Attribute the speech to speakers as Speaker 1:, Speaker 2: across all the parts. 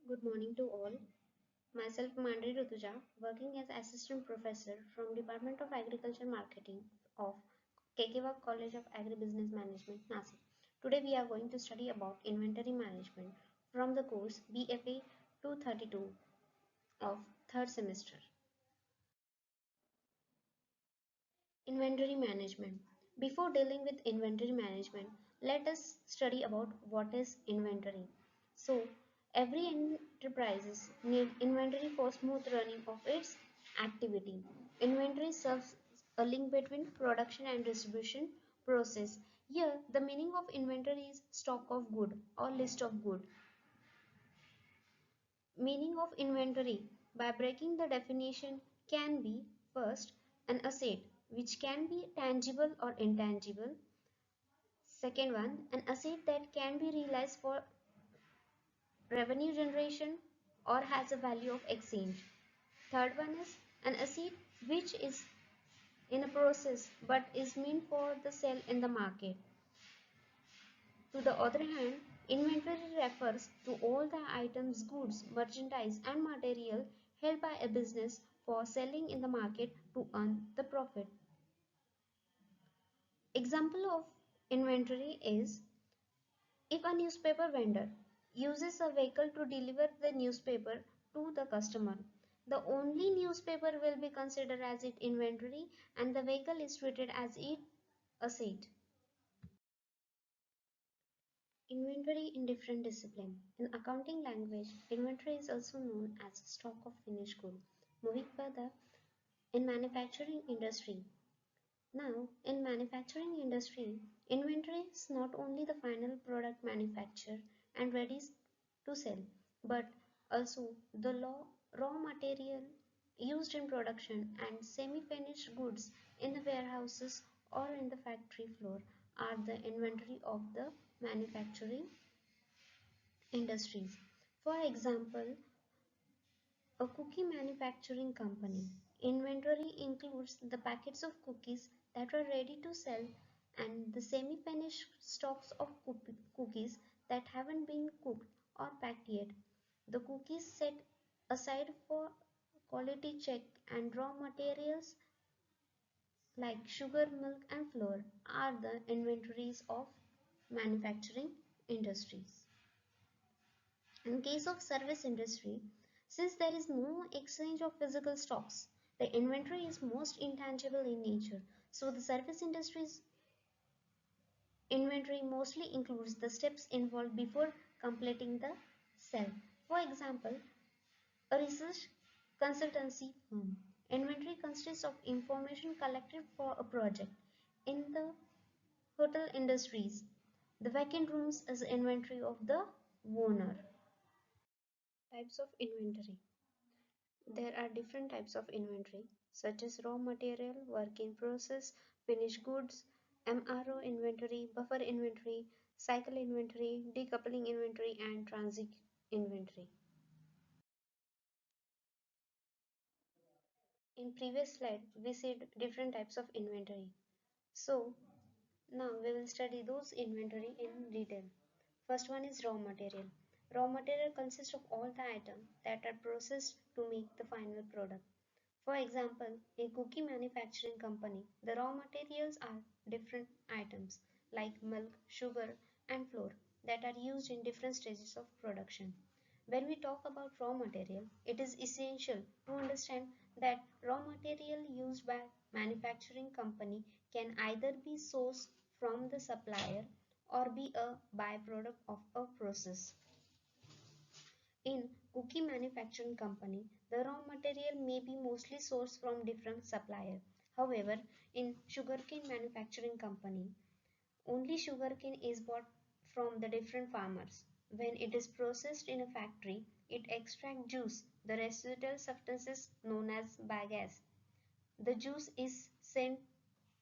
Speaker 1: Good morning to all. Myself Mandri Rutuja, working as Assistant Professor from Department of Agriculture Marketing of Kekewa College of Agribusiness Management, Nasik. Today we are going to study about inventory management from the course BFA 232 of third semester. Inventory management. Before dealing with inventory management, let us study about what is inventory. So, every enterprises need inventory for smooth running of its activity. Inventory serves a link between production and distribution process. Here, the meaning of inventory is stock of good or list of good. Meaning of inventory by breaking the definition can be first an asset which can be tangible or intangible. Second one, an asset that can be realized for revenue generation or has a value of exchange. Third one is an asset which is in a process but is meant for the sale in the market. To the other hand, inventory refers to all the items, goods, merchandise and material held by a business for selling in the market to earn the profit. Example of inventory is if a newspaper vendor uses a vehicle to deliver the newspaper to the customer, the only newspaper will be considered as its inventory and the vehicle is treated as its asset. Inventory in different discipline. In accounting language, inventory is also known as stock of finished good. Moving further, in manufacturing industry. Now, in manufacturing industry, inventory is not only the final product manufactured and ready to sell, but also the raw material used in production and semi-finished goods in the warehouses or in the factory floor are the inventory of the manufacturing industries. For example, a cookie manufacturing company. Inventory includes the packets of cookies that are ready to sell and the semi-finished stocks of cookies that haven't been cooked or packed yet. The cookies set aside for quality check and raw materials like sugar, milk and flour are the inventories of manufacturing industries. In case of service industry, since there is no exchange of physical stocks, the inventory is most intangible in nature. So the service industry's inventory mostly includes the steps involved before completing the sale. For example, a research consultancy firm. Inventory consists of information collected for a project. In the hotel industries, the vacant rooms is inventory of the owner. Types of inventory. There are different types of inventory such as raw material, work in process, finished goods, MRO inventory, buffer inventory, cycle inventory, decoupling inventory and transit inventory. In previous slide we said different types of inventory. So now we will study those inventory in detail. First one is raw material. Raw material consists of all the items that are processed to make the final product. For example, in cookie manufacturing company, the raw materials are different items like milk, sugar and flour that are used in different stages of production. When we talk about raw material, it is essential to understand that raw material used by manufacturing company can either be sourced from the supplier or be a byproduct of a process. In cookie manufacturing company, the raw material may be mostly sourced from different suppliers. However, in sugarcane manufacturing company, only sugarcane is bought from the different farmers. When it is processed in a factory, it extracts juice, the residual substances known as bagasse. The juice is sent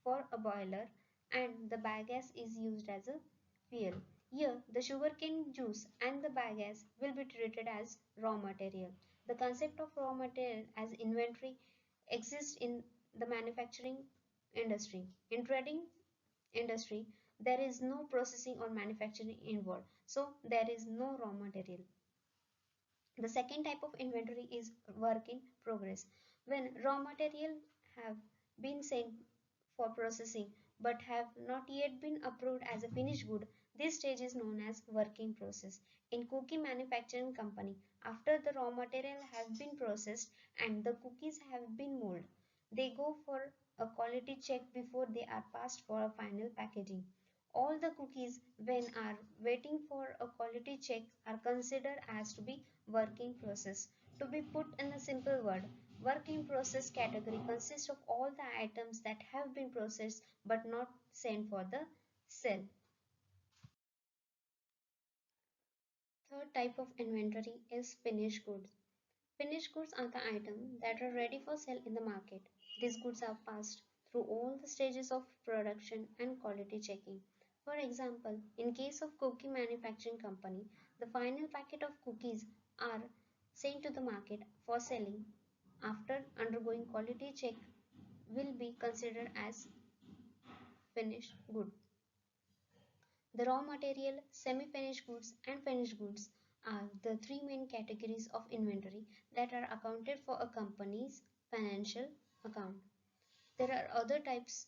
Speaker 1: for a boiler and the bagasse is used as a fuel. Here, the sugarcane juice and the bagasse will be treated as raw material. The concept of raw material as inventory exists in the manufacturing industry. In trading industry, there is no processing or manufacturing involved, so there is no raw material. The second type of inventory is work in progress. When raw material have been sent for processing but have not yet been approved as a finished good, this stage is known as work in process. In cookie manufacturing company, after the raw material has been processed and the cookies have been molded, they go for a quality check before they are passed for a final packaging. All the cookies when are waiting for a quality check are considered as to be work in process. To be put in a simple word, work in process category consists of all the items that have been processed but not sent for the sale. Third type of inventory is finished goods. Finished goods are the items that are ready for sale in the market. These goods are passed through all the stages of production and quality checking. For example, in case of cookie manufacturing company, the final packet of cookies are sent to the market for selling after undergoing quality check will be considered as finished good. The raw material, semi-finished goods and finished goods are the three main categories of inventory that are accounted for a company's financial account. There are other types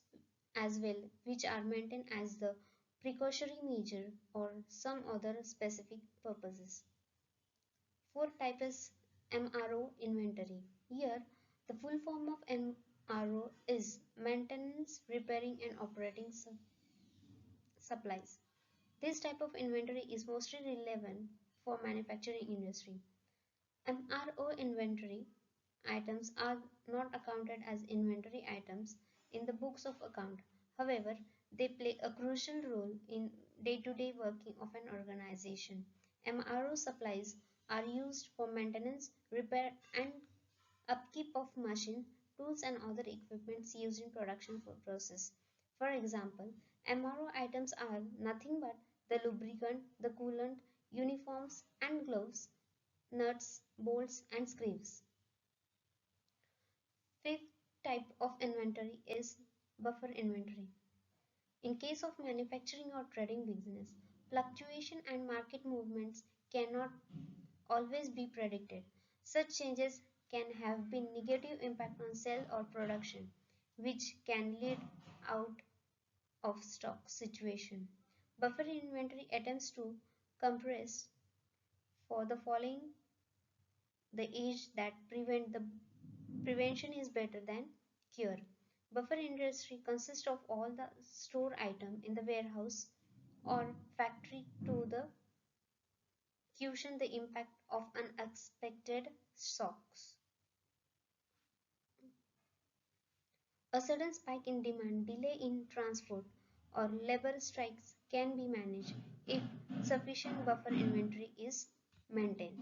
Speaker 1: as well which are maintained as the precautionary measure or some other specific purposes. Fourth type is MRO inventory. Here, the full form of MRO is maintenance, repairing and operating supplies. This type of inventory is mostly relevant for manufacturing industry. MRO inventory items are not accounted as inventory items in the books of account. However, they play a crucial role in day-to-day working of an organization. MRO supplies are used for maintenance, repair and upkeep of machine, tools and other equipments used in production process. For example, MRO items are nothing but the lubricant, the coolant, uniforms and gloves, nuts, bolts and screws. Fifth type of inventory is buffer inventory. In case of manufacturing or trading business, fluctuation and market movements cannot always be predicted. Such changes can have been negative impact on sale or production, which can lead out of stock situation. Buffer inventory attempts to compress for the following the age that prevention is better than cure. Buffer industry consists of all the store item in the warehouse or factory to the cushion the impact of unexpected shocks. A sudden spike in demand, delay in transport, or labor strikes can be managed if sufficient buffer inventory is maintained.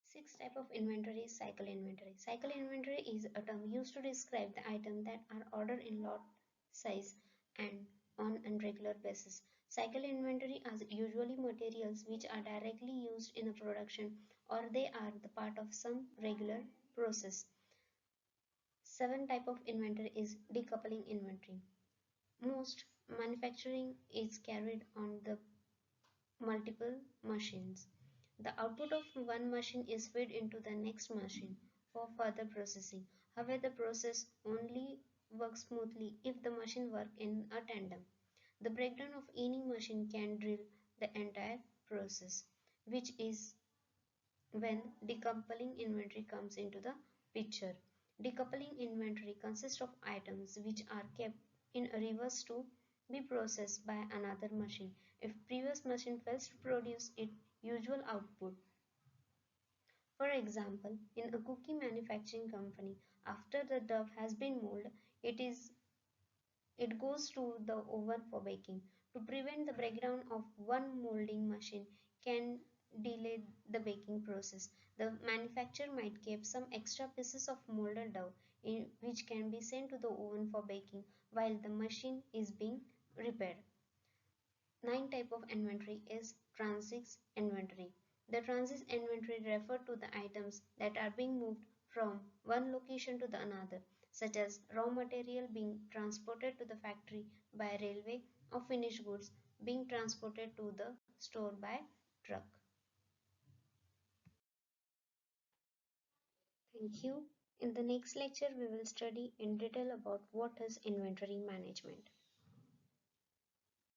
Speaker 1: Sixth type of inventory is cycle inventory. Cycle inventory is a term used to describe the items that are ordered in lot size and on a regular basis. Cycle inventory are usually materials which are directly used in a production or they are the part of some regular process. Seventh type of inventory is decoupling inventory. Most manufacturing is carried on the multiple machines. The output of one machine is fed into the next machine for further processing. However, the process only works smoothly if the machine work in a tandem. The breakdown of any machine can drill the entire process, which is when decoupling inventory comes into the picture. Decoupling inventory consists of items which are kept in a reverse to be processed by another machine if previous machine fails to produce its usual output. For example, in a cookie manufacturing company, after the dough has been molded, it goes to the oven for baking. To prevent the breakdown of one molding machine can delay the baking process. The manufacturer might keep some extra pieces of molded dough which can be sent to the oven for baking while the machine is being repaired. Ninth type of inventory is transist inventory. The transist inventory refer to the items that are being moved from one location to the another, such as raw material being transported to the factory by railway or finished goods being transported to the store by truck. Thank you. In the next lecture, we will study in detail about what is inventory management.